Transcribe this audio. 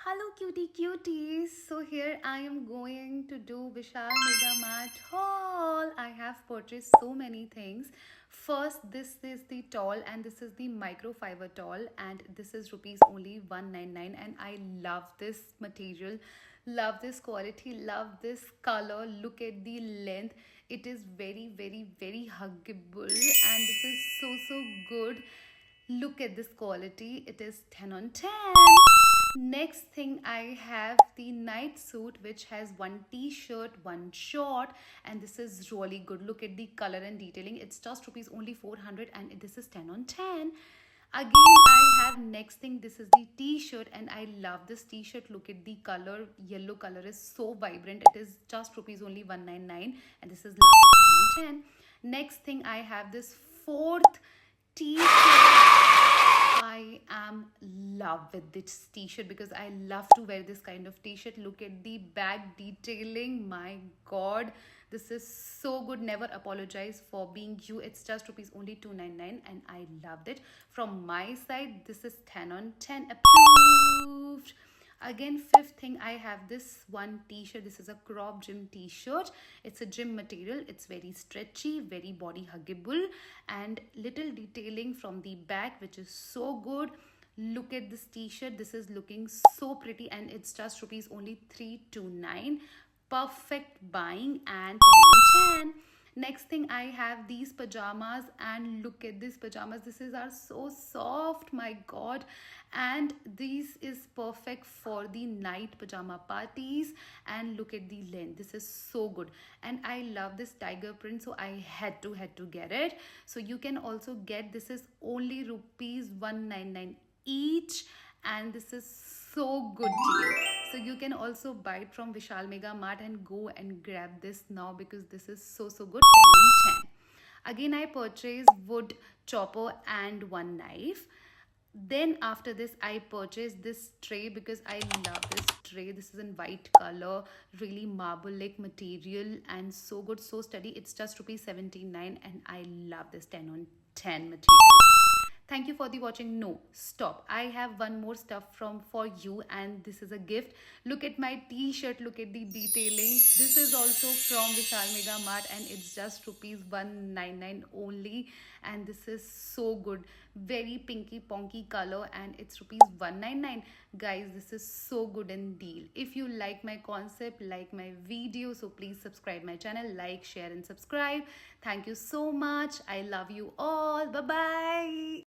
Hello cutie cuties. So here I am going to do Vishal Mega Mart haul. I have purchased so many things. First, this is the towel and this is the microfiber towel and this is rupees only 199 and I love this material. Love this quality, love this color. Look at the length. It is very huggable and this is so good. Look at this quality. It is 10 on 10. Next thing I have the night suit which has one t-shirt, one short and this is really good. Look at the color and detailing. It's just rupees only 400 and this is 10 on 10. Again, I have next thing. This is the t-shirt and I love this t-shirt. Look at the color. Yellow color is so vibrant. It is just rupees only 199 and this is lovely 10 on 10. Next thing I have this fourth t-shirt. I am love with this t-shirt because I love to wear this kind of t-shirt. Look at the back detailing. My god, this is so good. Never apologize for being you. It's just rupees only 299 and I loved it. From my side, this is 10 on 10 approved. Again, fifth thing, I have this one t-shirt. This is a crop gym t-shirt. It's a gym material. It's very stretchy, very body huggable and little detailing from the back which is so good. Look at this t-shirt. This is looking so pretty and it's just rupees only 329. Perfect buying and 10 on 10. Next thing I have these pajamas and look at these pajamas. This is are so soft, my god, and this is perfect for the night pajama parties and look at the length. This is so good and I love this tiger print, so I had to get it. So you can also get, this is only rupees 199 each and this is so good deal. So you can also buy it from Vishal Mega Mart and go and grab this now because this is so good. 10 on 10. Again, I purchased wood chopper and one knife. Then after this I purchased this tray because I love this tray. This is in white color, really marble like material and so good, so sturdy. It's just rupees 79 and I love this 10 on 10 material. Thank you for the watching. No, stop. I have one more stuff from for you and this is a gift. Look at my t-shirt. Look at the detailing. This is also from Vishal Mega Mart and it's just rupees 199 only and this is so good. Very pinky ponky color and it's rupees 199. Guys, this is so good and deal. If you like my concept, like my video, so please subscribe my channel, like, share and subscribe. Thank you so much. I love you all. Bye bye.